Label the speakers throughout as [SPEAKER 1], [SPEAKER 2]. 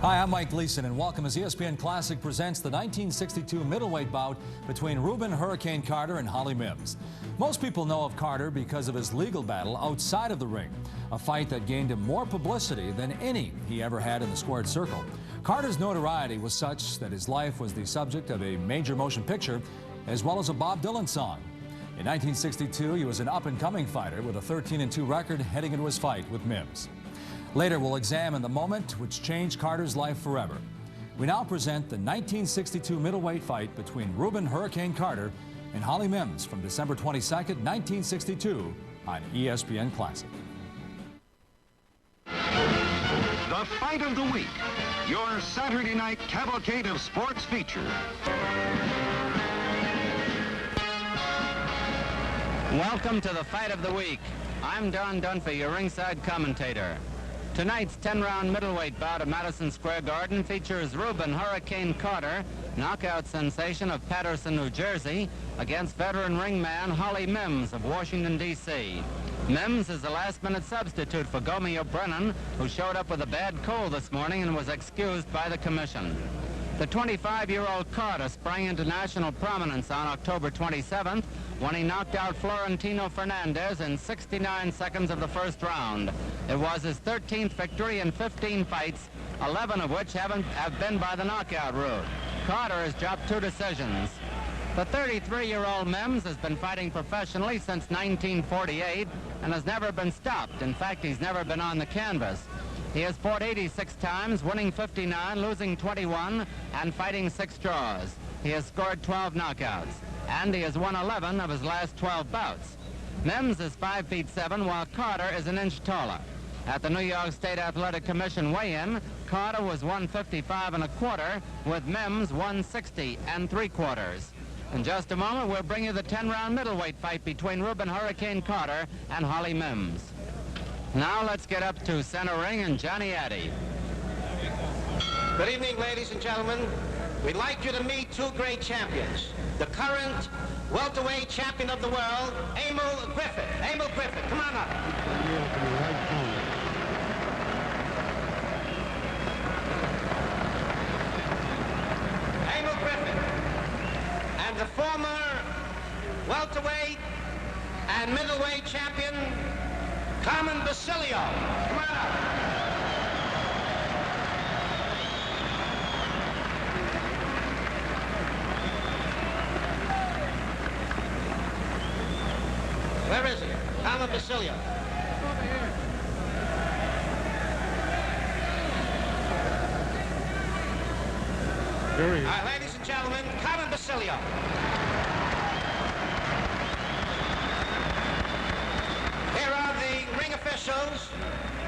[SPEAKER 1] Hi, I'm Mike Gleason, and welcome as ESPN Classic presents the 1962 middleweight bout between Rubin Hurricane Carter and Holly Mims. Most people know of Carter because of his legal battle outside of the ring, a fight that gained him more publicity than any he ever had in the squared circle. Carter's notoriety was such that his life was the subject of a major motion picture as well as a Bob Dylan song. In 1962, he was an up-and-coming fighter with a 13-2 record heading into his fight with Mims. Later, we'll examine the moment which changed Carter's life forever. We now present the 1962 middleweight fight between Rubin Hurricane Carter and Holly Mims from December 22nd, 1962 on ESPN Classic.
[SPEAKER 2] The Fight of the Week, your Saturday night cavalcade of sports feature.
[SPEAKER 3] Welcome to the Fight of the Week. I'm Don Dunphy, your ringside commentator. Tonight's 10-round middleweight bout at Madison Square Garden features Rubin Hurricane Carter, knockout sensation of Paterson, New Jersey, against veteran ringman Holly Mims of Washington, D.C. Mims is a last-minute substitute for Gomeo Brennan, who showed up with a bad cold this morning and was excused by the commission. The 25-year-old Carter sprang into national prominence on October 27th when he knocked out Florentino Fernandez in 69 seconds of the first round. It was his 13th victory in 15 fights, 11 of which have been by the knockout route. Carter has dropped 2 decisions. The 33-year-old Mims has been fighting professionally since 1948 and has never been stopped. In fact, he's never been on the canvas. He has fought 86 times, winning 59, losing 21, and fighting 6 draws. He has scored 12 knockouts, and he has won 11 of his last 12 bouts. Mims is 5'7", while Carter is an inch taller. At the New York State Athletic Commission weigh-in, Carter was 155 1/4, with Mims 160 3/4. In just a moment, we'll bring you the 10-round middleweight fight between Rubin Hurricane Carter and Holly Mims. Now let's get up to center ring and Johnny Addy.
[SPEAKER 4] Good evening, ladies and gentlemen. We'd like you to meet 2 great champions. The current welterweight champion of the world, Emil Griffith. Emil Griffith, come on up. Emil Griffith. And the former welterweight and middleweight champion, Carmen Basilio. Come on up. Where is he? Carmen Basilio. Over here. All right, ladies and gentlemen, Carmen Basilio. Here are the ring officials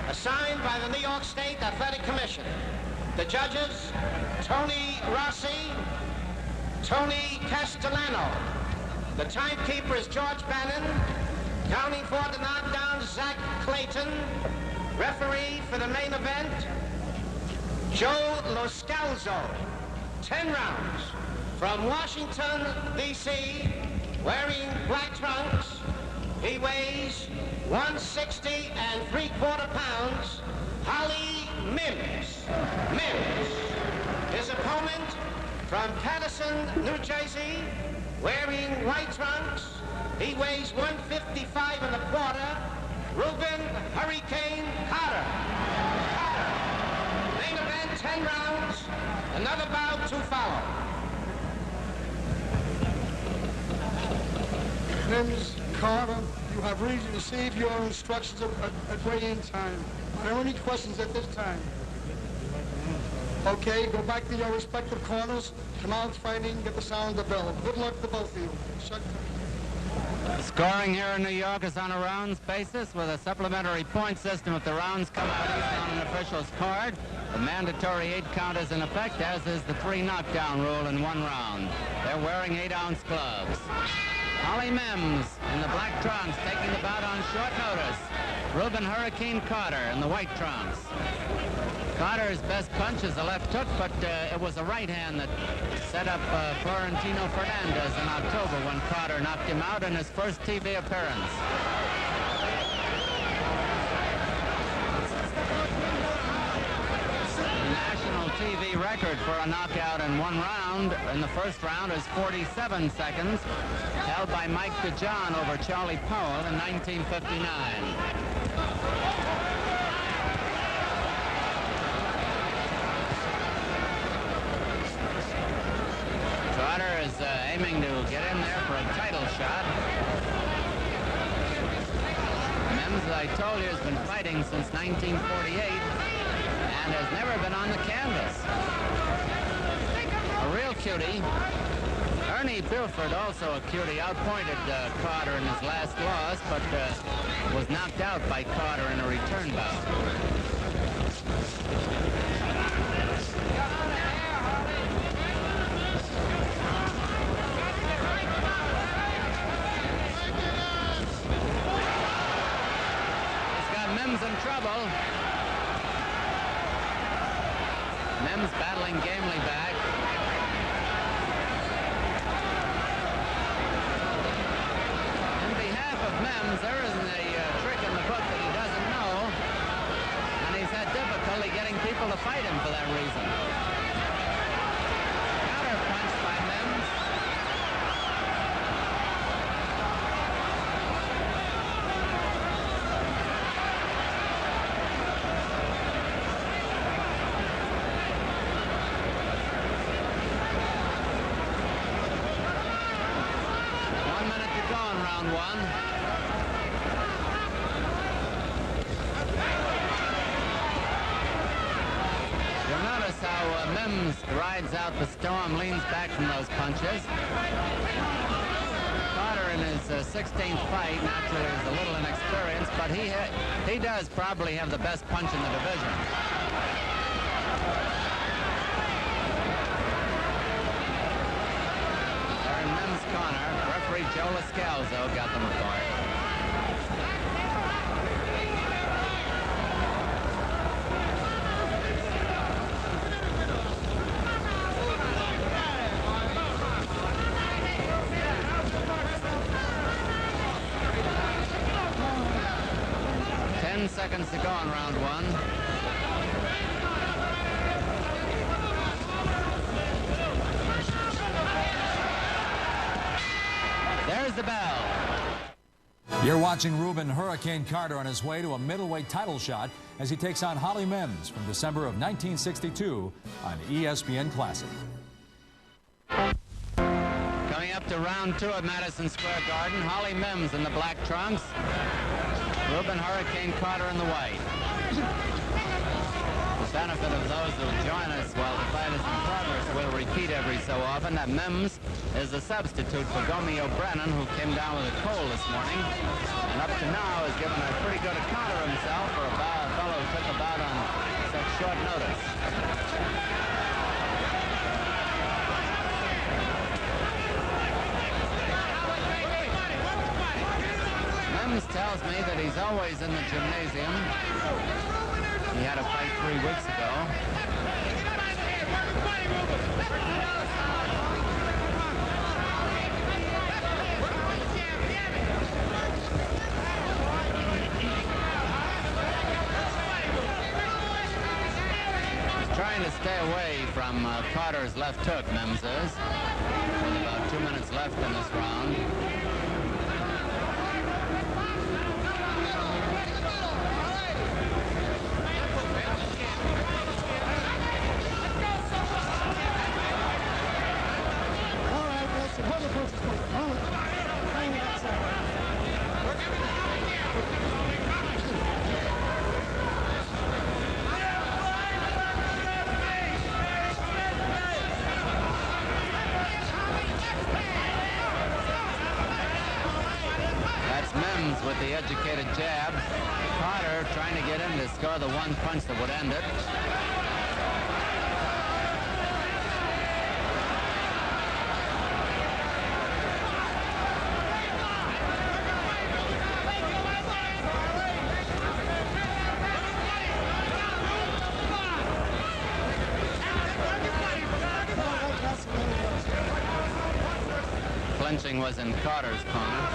[SPEAKER 4] assigned by the New York State Athletic Commission. The judges, Tony Rossi, Tony Castellano. The timekeeper is George Bannon. Counting for the knockdown, Zach Clayton. Referee for the main event, Joe LoScalzo. 10 rounds. From Washington, D.C., wearing black trunks. He weighs 160 3/4 pounds. Holly Mims. Mims. His opponent from Madison, New Jersey, wearing white trunks. He weighs 155 1/4. Rubin Hurricane Carter. Main event, 10 rounds. Another bout to follow.
[SPEAKER 5] Mims, Carter, you have received your instructions at weigh-in time. Are there any questions at this time? Okay, go back to your respective corners. Come out fighting, get the sound of the bell. Good luck to both of you. Shut down.
[SPEAKER 3] Scoring here in New York is on a rounds basis with a supplementary point system if the rounds come out east on an official's card. The mandatory 8 count is in effect, as is the 3 knockdown rule in 1 round. They're wearing 8-ounce gloves. Holly Mims in the black trunks taking the bout on short notice. Rubin Hurricane Carter in the white trunks. Carter's best punch is a left hook, but it was a right hand that set up Florentino Fernandez in October when Carter knocked him out in his first TV appearance. National national TV record for a knockout in one round in the first round is 47 seconds, held by Mike DeJohn over Charley Powell in 1959. Trotter is aiming to get in there for a title shot. Mims, as I told you, has been fighting since 1948 and has never been on the canvas. A real cutie. Ernie Buford, also a cutie, outpointed Carter in his last loss, but was knocked out by Carter in a return bout. Mims in trouble. Mims battling gamely back. In behalf of Mims, there isn't a trick in the book that he doesn't know, and he's had difficulty getting people to fight him for that reason. Counter punch by Mims. Round one. You'll notice how Mims rides out the storm, leans back from those punches. Carter in his 16th fight naturally is a little inexperienced, but he does probably have the best punch in the division. They're in Mims' corner. Referee Joe LoScalzo got them apart. Seconds to go in round one. There's the bell.
[SPEAKER 1] You're watching Rubin Hurricane Carter on his way to a middleweight title shot as he takes on Holly Mims from December of 1962 on ESPN Classic.
[SPEAKER 3] Coming up to round two at Madison Square Garden, Holly Mims in the black trunks. Rubin Hurricane Carter in the white. The benefit of those who join us while the fight is in progress will repeat every so often that Mims is a substitute for Gomeo Brennan, who came down with a cold this morning, and up to now has given a pretty good account of himself for a fellow who took a bout on such short notice. Mims tells me that he's always in the gymnasium. He had a fight 3 weeks ago. He's trying to stay away from Carter's left hook, Mims is. With about 2 minutes left in this round. Mims with the educated jab. Carter trying to get in to score the one punch that would end it. Clinching was in Carter's corner.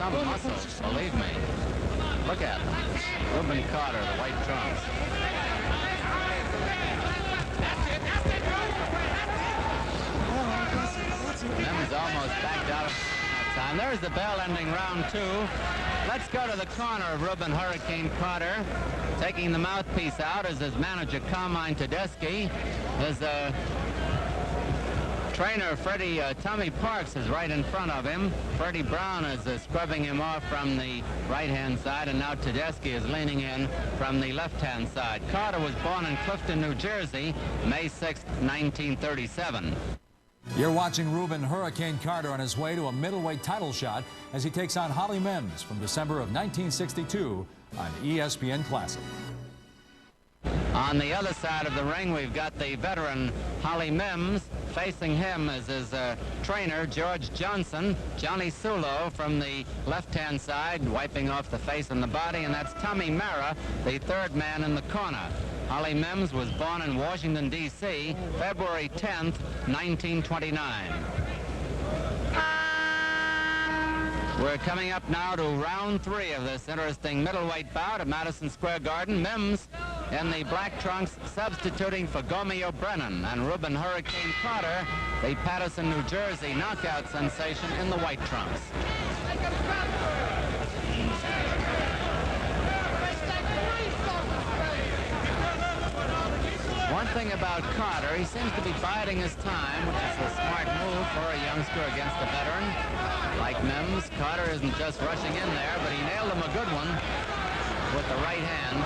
[SPEAKER 3] some muscles, believe me. Look at them. Rubin Carter, the white trunks. Mims almost backed out of that time. There's the bell ending round 2. Let's go to the corner of Rubin Hurricane Carter. Taking the mouthpiece out is his manager, Carmine Tedeschi. His trainer, Tommy Parks, is right in front of him. Freddie Brown is scrubbing him off from the right-hand side, and now Tedeschi is leaning in from the left-hand side. Carter was born in Clifton, New Jersey, May 6, 1937.
[SPEAKER 1] You're watching Rubin Hurricane Carter on his way to a middleweight title shot as he takes on Holly Mims from December of 1962 on ESPN Classic.
[SPEAKER 3] On the other side of the ring, we've got the veteran Holly Mims. Facing him is his trainer, George Johnson. Johnny Sulo from the left-hand side, wiping off the face and the body, and that's Tommy Mara, the third man in the corner. Holly Mims was born in Washington, D.C., February 10th, 1929. We're coming up now to round 3 of this interesting middleweight bout at Madison Square Garden. Mims in the black trunks substituting for Gomeo Brennan, and Rubin Hurricane Carter, the Madison, New Jersey knockout sensation, in the white trunks. One thing about Carter, he seems to be biding his time, which is a smart move for a youngster against a veteran. Like Mims, Carter isn't just rushing in there, but he nailed him a good one with the right hand.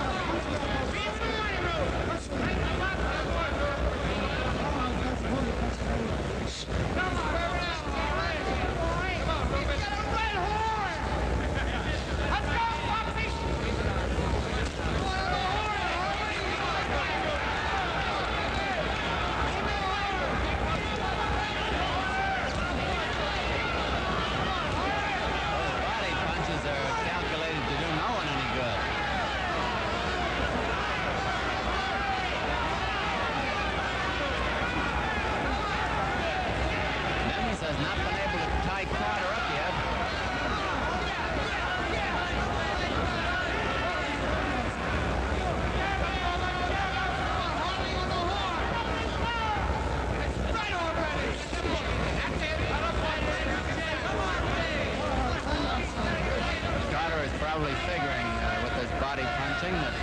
[SPEAKER 3] Probably figuring with his body punching that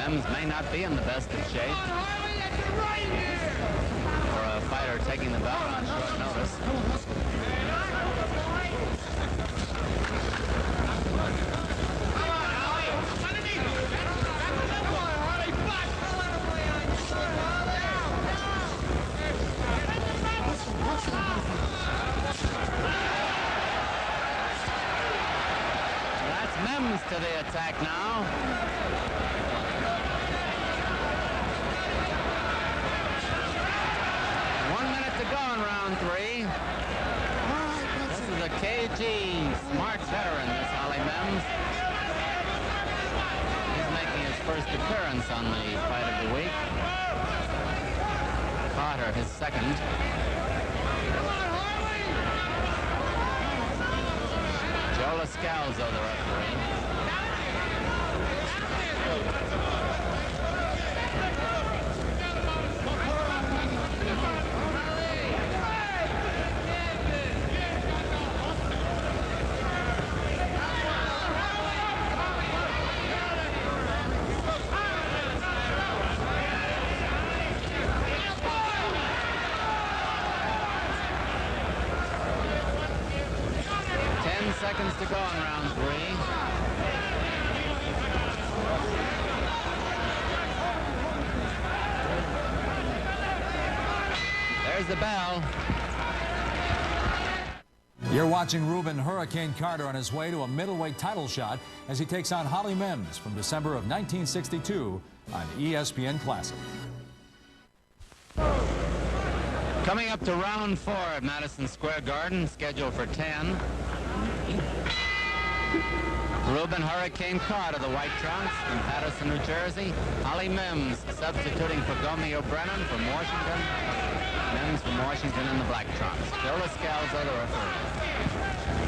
[SPEAKER 3] Mims may not be in the best of shape for a fighter taking the bout on short notice. Mims to the attack now. 1 minute to go in round 3. This is a cagey, smart veteran, this Holly Mims. He's making his first appearance on the fight of the week. Carter, his second. LoScalzo, the referee. Seconds to go in round 3. There's the bell.
[SPEAKER 1] You're watching Rubin Hurricane Carter on his way to a middleweight title shot as he takes on Holly Mims from December of 1962 on ESPN Classic.
[SPEAKER 3] Coming up to round 4 at Madison Square Garden, scheduled for 10. Rubin Hurricane Carter, the white trunks from Madison, New Jersey. Holly Mims substituting for Gomeo Brennan from Washington. Mims from Washington in the black trunks. LoScalzo, the referee.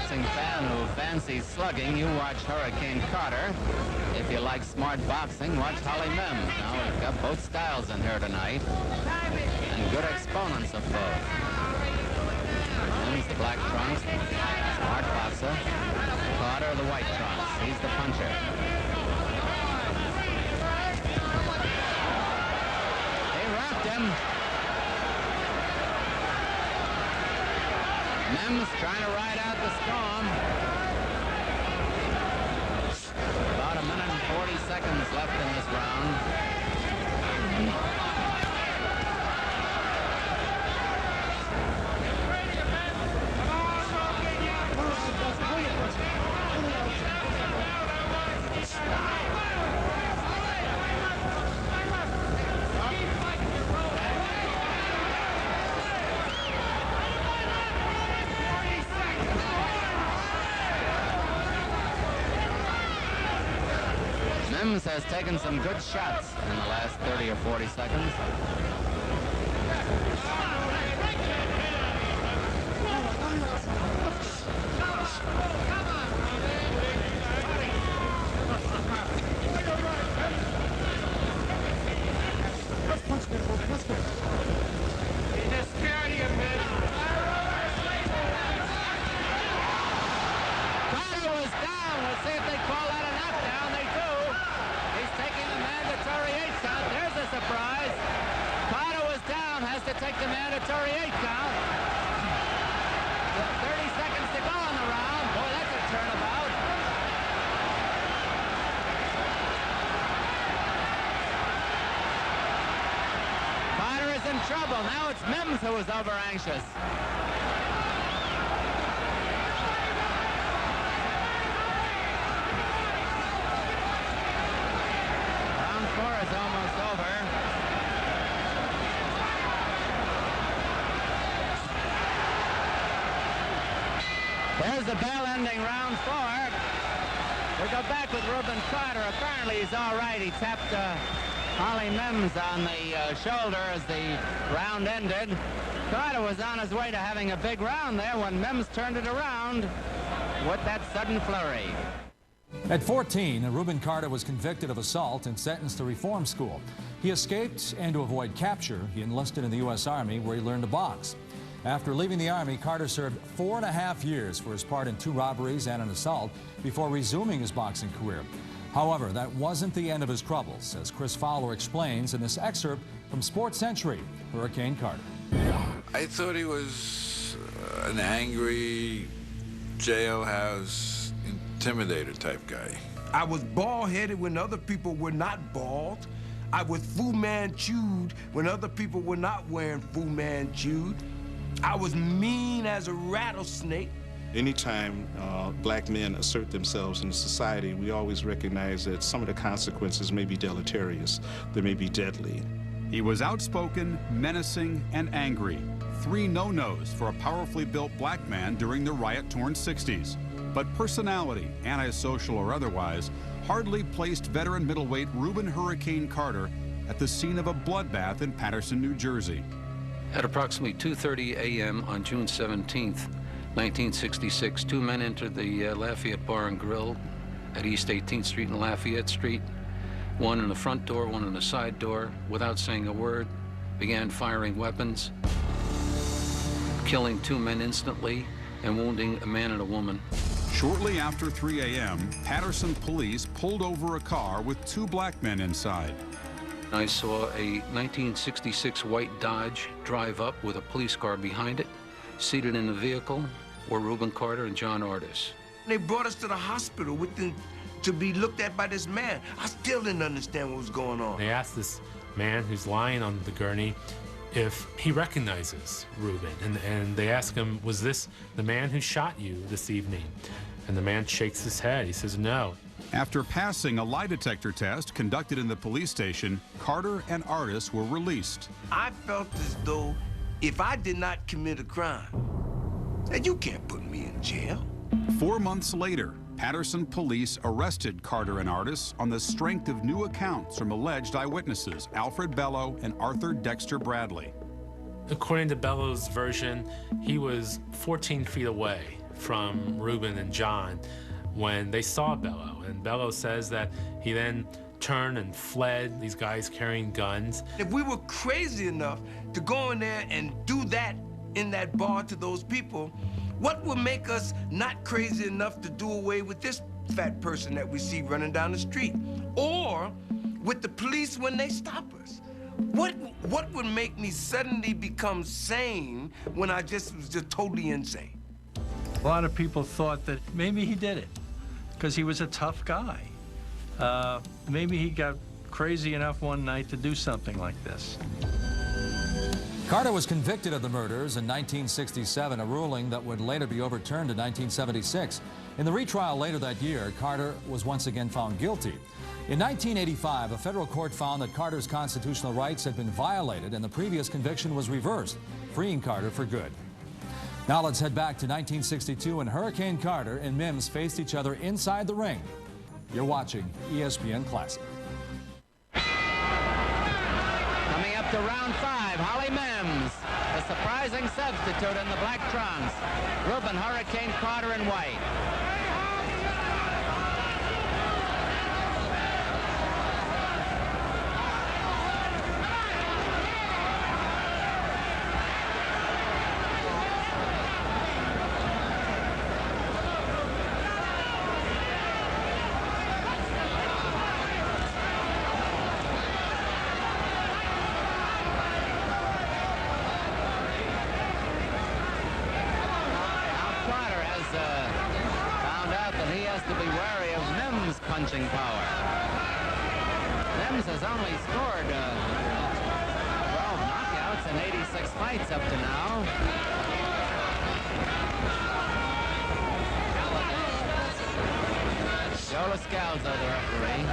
[SPEAKER 3] boxing fan who fancies slugging, you watch Hurricane Carter. If you like smart boxing, watch Holly Mims. Now, we've got both styles in here tonight, and good exponents of both. Mims, the black trunks, smart boxer. Carter, the white trunks. He's the puncher. He rocked him. Mims trying to ride out the storm. About a minute and 40 seconds left in this round. Mims has taken some good shots in the last 30 or 40 seconds. Carter was down. Let's see if they call that a knockdown. They do. He's taking the mandatory 8 count. There's a surprise. Carter was down, has to take the mandatory 8 count. 30 seconds to go in the round. Boy, that's a turnabout. Carter is in trouble. Now it's Mims who is over anxious. Is almost over. There's the bell ending round 4. We go back with Rubin Carter. Apparently he's all right. He tapped Holly Mims on the shoulder as the round ended. Carter was on his way to having a big round there when Mims turned it around with that sudden flurry.
[SPEAKER 1] At 14, Rubin Carter was convicted of assault and sentenced to reform school. He escaped, and to avoid capture, he enlisted in the U.S. Army, where he learned to box. After leaving the Army, Carter served 4.5 years for his part in 2 robberies and an assault before resuming his boxing career. However, that wasn't the end of his troubles, as Chris Fowler explains in this excerpt from Sports Century, Hurricane Carter.
[SPEAKER 6] I thought he was an angry, jailhouse intimidator type guy.
[SPEAKER 7] I was bald-headed when other people were not bald. I was Fu Manchu'd when other people were not wearing Fu Manchu'd. I was mean as a rattlesnake.
[SPEAKER 8] Anytime black men assert themselves in society, we always recognize that some of the consequences may be deleterious. They may be deadly.
[SPEAKER 9] He was outspoken, menacing, and angry. 3 no-nos for a powerfully built black man during the riot-torn 60s. But personality, antisocial or otherwise, hardly placed veteran middleweight Rubin Hurricane Carter at the scene of a bloodbath in Paterson, New Jersey.
[SPEAKER 10] At approximately 2:30 a.m. on June 17th, 1966, 2 men entered the Lafayette Bar and Grill at East 18th Street and Lafayette Street. One in the front door, one in the side door, without saying a word, began firing weapons, killing 2 men instantly and wounding a man and a woman.
[SPEAKER 9] Shortly after 3 a.m., Paterson police pulled over a car with 2 black men inside.
[SPEAKER 10] I saw a 1966 white Dodge drive up with a police car behind it. Seated in the vehicle were Rubin Carter and John Artis.
[SPEAKER 7] They brought us to the hospital with them to be looked at by this man. I still didn't understand what was going on.
[SPEAKER 11] They asked this man who's lying on the gurney if he recognizes Rubin, and they ask him, was this the man who shot you this evening? And the man shakes his head. He says no.
[SPEAKER 9] After passing a lie detector test conducted in the police station, Carter and Artis were released.
[SPEAKER 7] I felt as though if I did not commit a crime, then you can't put me in jail.
[SPEAKER 9] 4 months later, Paterson police arrested Carter and Artis on the strength of new accounts from alleged eyewitnesses, Alfred Bellow and Arthur Dexter Bradley.
[SPEAKER 11] According to Bellow's version, he was 14 feet away from Rubin and John when they saw Bello. And Bello says that he then turned and fled, these guys carrying guns.
[SPEAKER 7] If we were crazy enough to go in there and do that in that bar to those people, what would make us not crazy enough to do away with this fat person that we see running down the street? Or with the police when they stop us? What would make me suddenly become sane when I just was just totally insane?
[SPEAKER 12] A lot of people thought that maybe he did it because he was a tough guy. Maybe he got crazy enough one night to do something like this.
[SPEAKER 1] Carter was convicted of the murders in 1967, a ruling that would later be overturned in 1976. In the retrial later that year, Carter was once again found guilty. In 1985, a federal court found that Carter's constitutional rights had been violated and the previous conviction was reversed, freeing Carter for good. Now let's head back to 1962 when Hurricane Carter and Mims faced each other inside the ring. You're watching ESPN Classic.
[SPEAKER 3] Coming up to round 5, Holly Mims, a surprising substitute in the black trunks. Rubin, Hurricane Carter in white. Punching power. Mims has only scored 12 knockouts in 86 fights up to now. LoScalzo, the referee.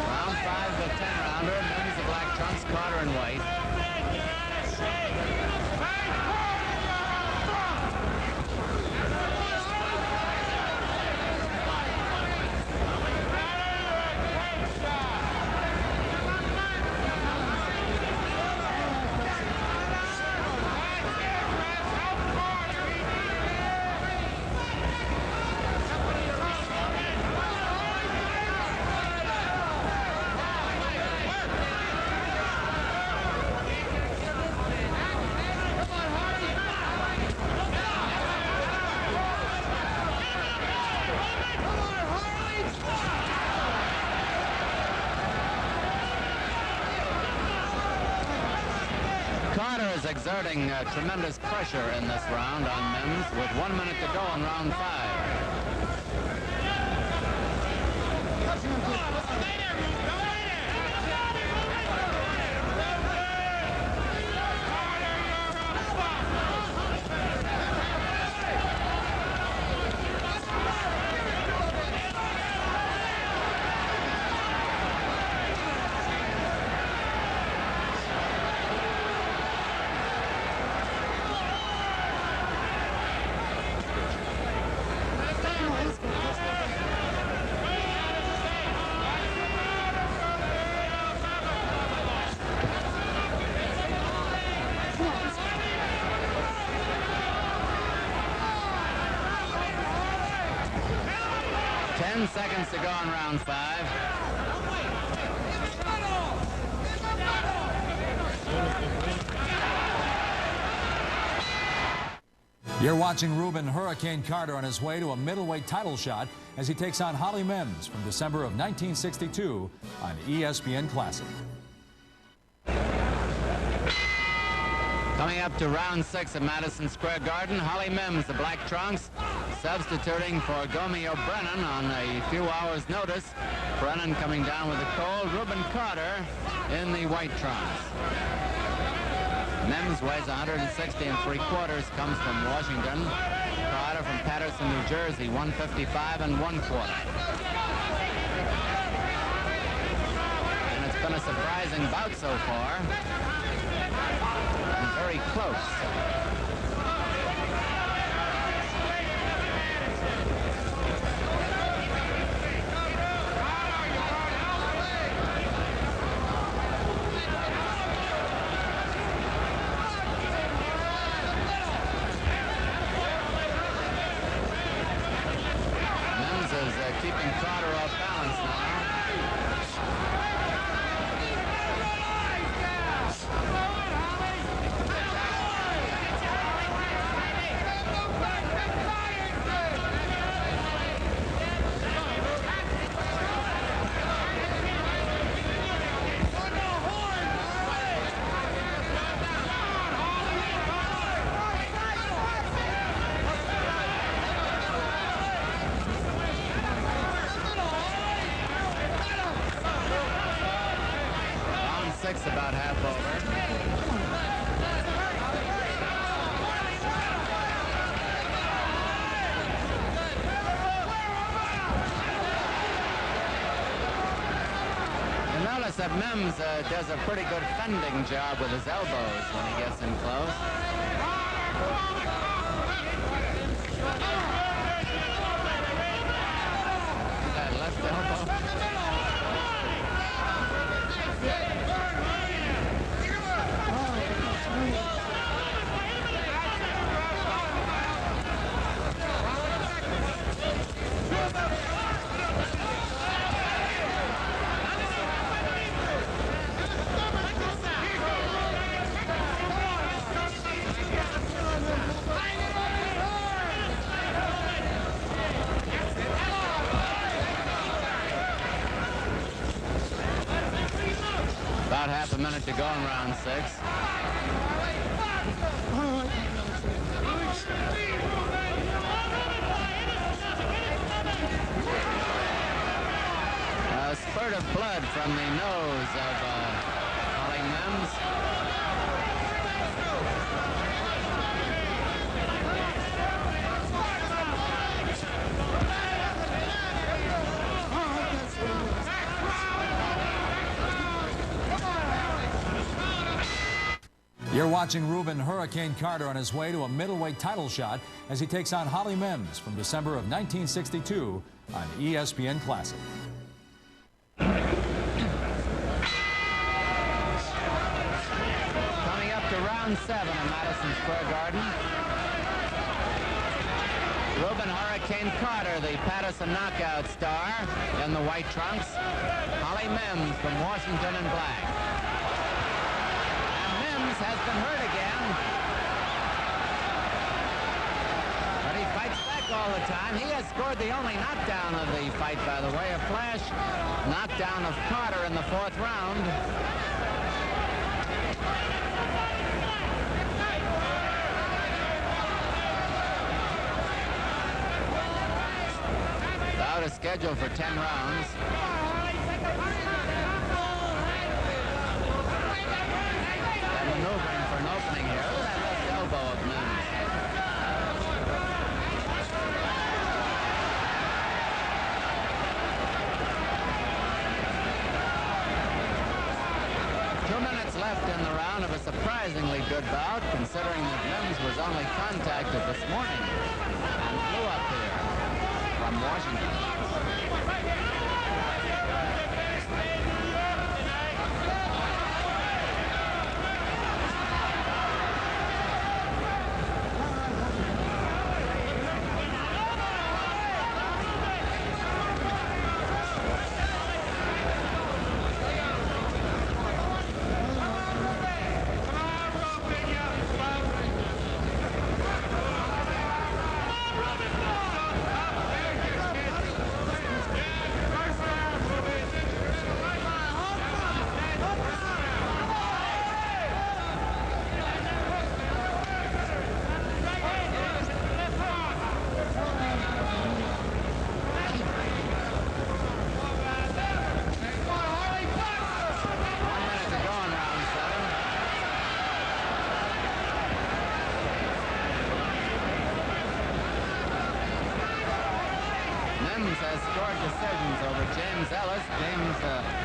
[SPEAKER 3] Round 5 of a 10-rounder. Mims the black trunks, Carter in white. 'Carter is exerting tremendous pressure in this round on Mims with 1 minute to go in round 5. Seconds to go in round 5.
[SPEAKER 1] You're watching Rubin Hurricane Carter on his way to a middleweight title shot as he takes on Holly Mims from December of 1962 on ESPN Classic.
[SPEAKER 3] Coming up to round 6 at Madison Square Garden, Holly Mims, the black trunks, substituting for Gomeo Brennan on a few hours' notice. Brennan coming down with a cold. Rubin Carter in the white trunks. Mims weighs 160 3/4, comes from Washington. Carter from Patterson, New Jersey, 155 1/4. And it's been a surprising bout so far. And very close. 6, about half over. Notice that Mims does a pretty good fending job with his elbows when he gets in close. That left elbow. About half a minute to go in round 6. A spurt of blood from the nose of Holly Mims.
[SPEAKER 1] You're watching Rubin Hurricane Carter on his way to a middleweight title shot as he takes on Holly Mims from December of 1962 on ESPN Classic.
[SPEAKER 3] Coming up to round 7 in Madison Square Garden. Rubin Hurricane Carter, the Patterson knockout star in the white trunks. Holly Mims from Washington in black. Has been hurt again, but he fights back all the time. He has scored the only knockdown of the fight, by the way, a flash knockdown of Carter in the 4th round. Bout is scheduled for 10 rounds. Maneuvering for an opening here. Look at that left elbow of Mims. Left in the round of a surprisingly good bout, considering that Mims was only contacted this morning and flew up here from Washington. Has scored decisions over James Ellis,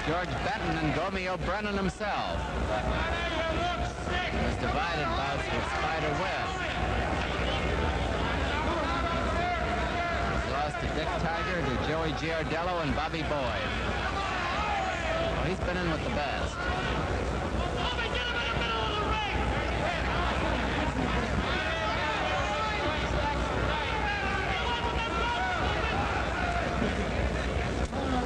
[SPEAKER 3] George Benton, and Gomeo Brennan himself. He was divided bouts with Spider Webb. He's lost to Dick Tiger, to Joey Giardello, and Bobby Boyd. Well, he's been in with the best.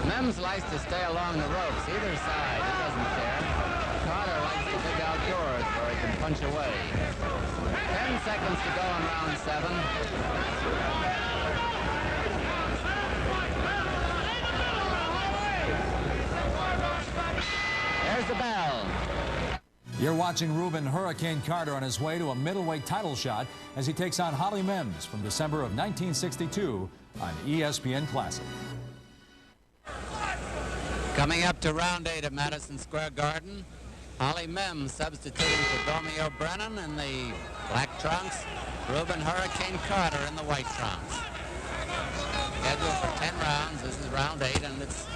[SPEAKER 3] Mims likes to stay along the ropes, either side. He doesn't care. Carter likes the big outdoors where he can punch away. 10 seconds to go in round 7. There's the bell.
[SPEAKER 1] You're watching Rubin Hurricane Carter on his way to a middleweight title shot as he takes on Holly Mims from December of 1962 on ESPN Classic.
[SPEAKER 3] Coming up to round 8 at Madison Square Garden, Holly Mims substituting for Gomeo Brennan in the black trunks. Rubin Hurricane Carter in the white trunks. Scheduled for 10 rounds. This is round 8, and it's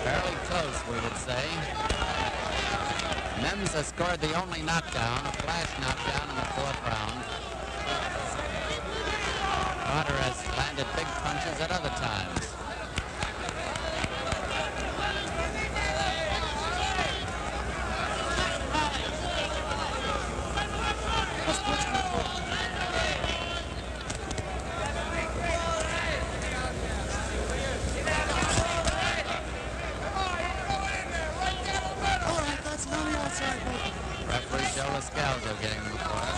[SPEAKER 3] fairly close, we would say. Mims has scored the only knockdown, a flash knockdown in the 4th round. Carter has landed big punches at other times. Referee LoScalzo getting the corner.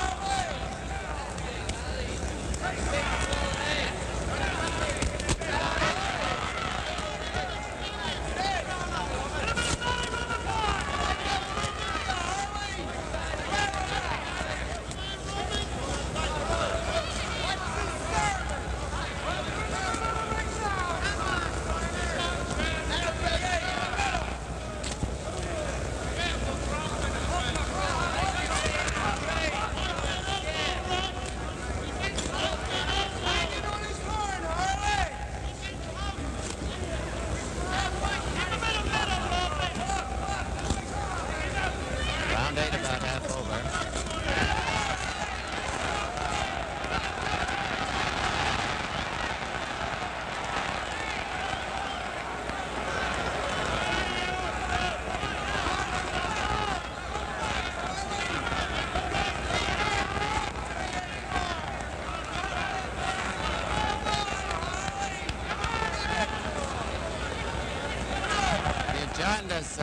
[SPEAKER 3] Joined us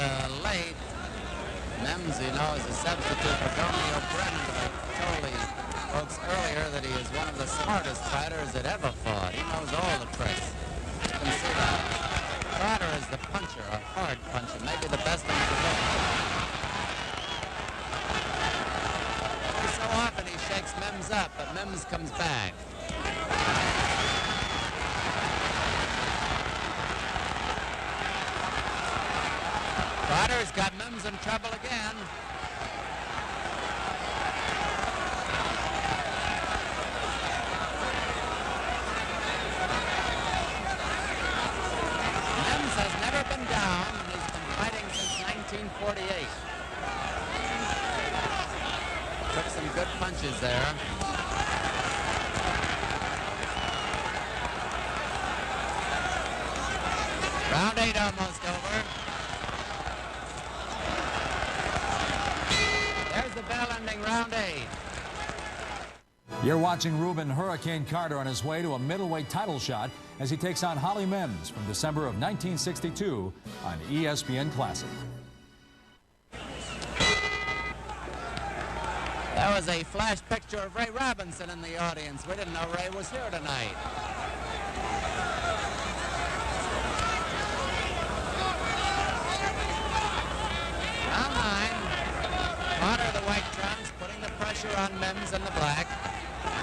[SPEAKER 3] late. Mims, you know, is a substitute for Gomeo Brennan, but I told the folks earlier that he is one of the smartest fighters that ever fought. He knows all the tricks. You can see that. Carter is the puncher, a hard puncher, maybe the best in the division. So often he shakes Mims up, but Mims comes back. Carter's got Mims in trouble again. Mims has never been down and he's been fighting since 1948. Took some good punches there. Round 8 almost over. The bell ending round 8.
[SPEAKER 1] You're watching Rubin Hurricane Carter on his way to a middleweight title shot as he takes on Holly Mims from December of 1962 on ESPN Classic.
[SPEAKER 3] That was a flash picture of Ray Robinson in the audience. We didn't know Ray was here tonight. Round 9. Carter, the white trunks, putting the pressure on Mims in the black.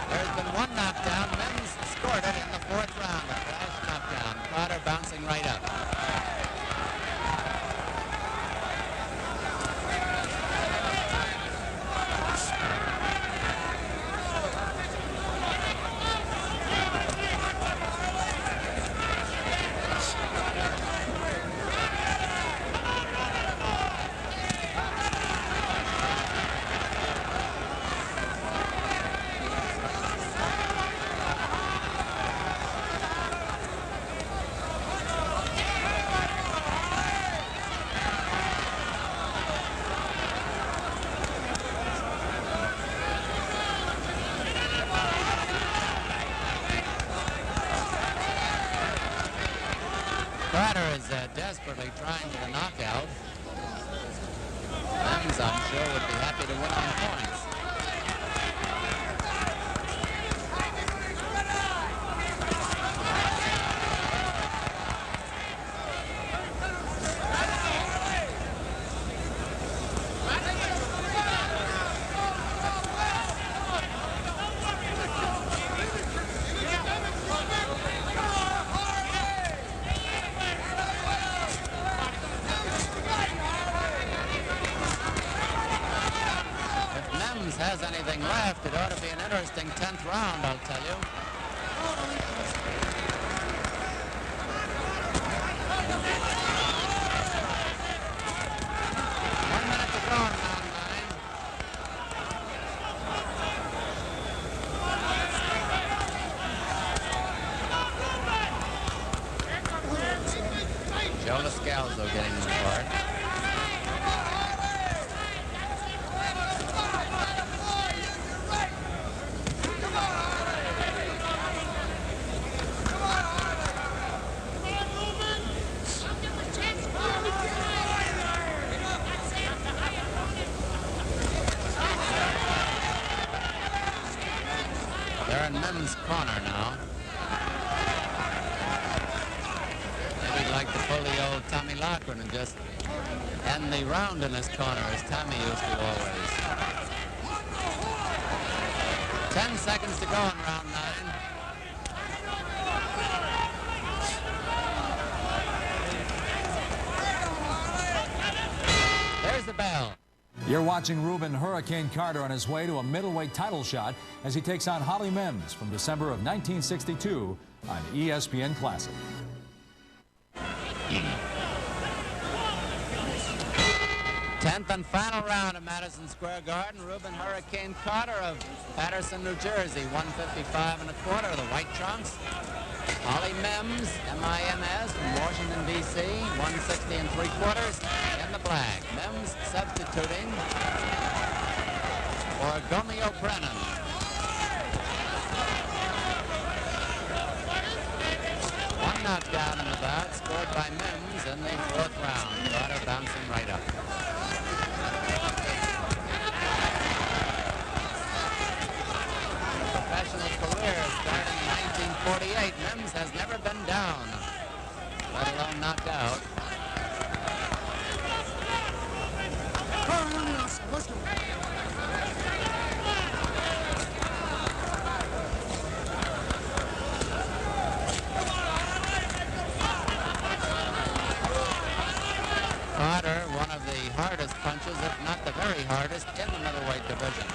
[SPEAKER 3] There's been one knockdown. Mims scored it in the 4th round, a flash knockdown. Carter bouncing right up. Carter is desperately trying for the knockout. Mims, I'm sure, would be happy to win on points. has anything left. It ought to be an interesting 10th round, I'll tell you. LoScalzo getting the part. They're in Mims' corner now. Like to pull the old Tommy Loughran and just end the round in his corner as Tommy used to always. 10 seconds to go in round 9. There's the bell.
[SPEAKER 1] You're watching Rubin Hurricane Carter on his way to a middleweight title shot as he takes on Holly Mims from December of 1962 on ESPN Classic.
[SPEAKER 3] 10th and final round at Madison Square Garden. Rubin Hurricane Carter of Patterson, New Jersey, 155 1/4, the white trunks. Holly Mims, M-I-M-S, from Washington, D.C., 160 3/4 in the black. Mims substituting for Gomeo Brennan. One knockdown in the bout, scored by Mims in the 4th round. Carter bouncing right up. Professional career starting in 1948. Mims has never been down, let alone knocked out.
[SPEAKER 5] Let's go.
[SPEAKER 3] Carter, one of the hardest punches, if not the very hardest, in the middleweight division.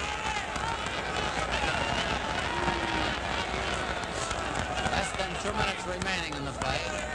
[SPEAKER 3] Less than 2 minutes remaining in the fight.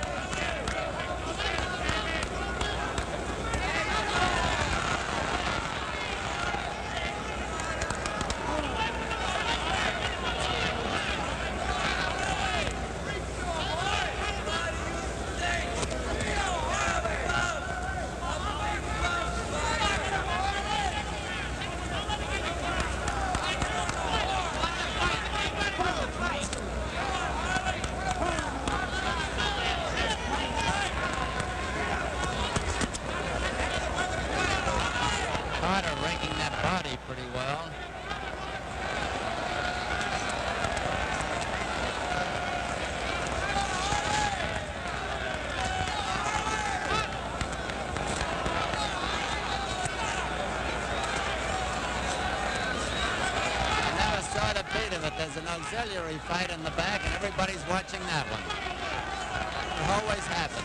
[SPEAKER 3] Carter raking that body pretty well. I never saw the beat of it. There's an auxiliary fight in the back, and everybody's watching that one. It always happens.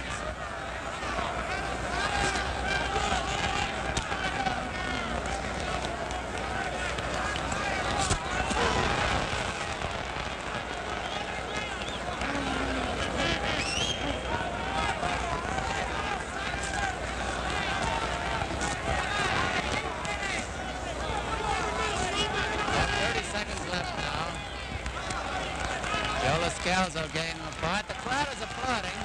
[SPEAKER 3] LoScalzo gaining the part. The crowd is applauding.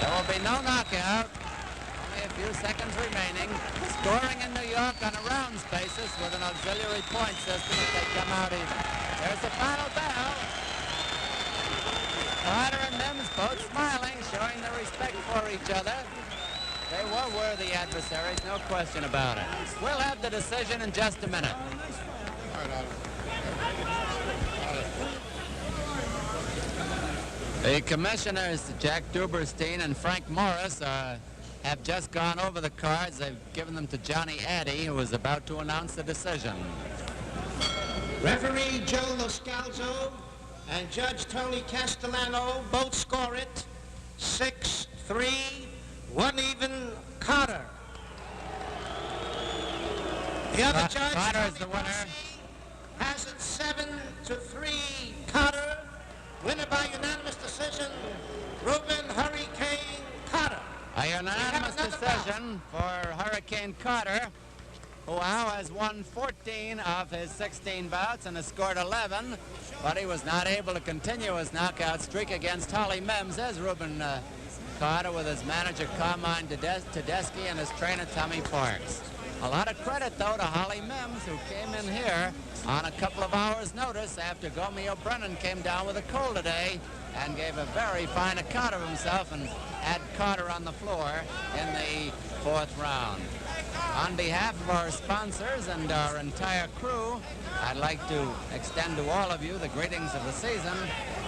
[SPEAKER 3] There will be no knockout. Only a few seconds remaining. Scoring in New York on a rounds basis with an auxiliary point system if they come out even. There's the final bell. Carter and Mims both smiling, showing their respect for each other. They were worthy adversaries, no question about it. We'll have the decision in just a minute. The commissioners, Jack Duberstein and Frank Morris, have just gone over the cards. They've given them to Johnny Addy, who is about to announce the decision.
[SPEAKER 4] Referee Joe LoScalzo and Judge Tony Castellano both score it 6-3, 1 even Carter. The other judge,
[SPEAKER 3] Carter is the winner.
[SPEAKER 4] Rossi, has it 7-3 Carter. Winner by unanimous decision, Rubin Hurricane Carter.
[SPEAKER 3] A unanimous decision for Hurricane Carter, who now has won 14 of his 16 bouts and has scored 11, but he was not able to continue his knockout streak against Holly Mims as Rubin Carter with his manager Carmine Tedeschi and his trainer Tommy Parks. A lot of credit, though, to Holly Mims, who came in here on a couple of hours' notice after Gomeo Brennan came down with a cold today and gave a very fine account of himself and had Carter on the floor in the 4th round. On behalf of our sponsors and our entire crew, I'd like to extend to all of you the greetings of the season.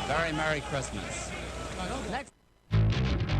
[SPEAKER 3] Very Merry Christmas. Next.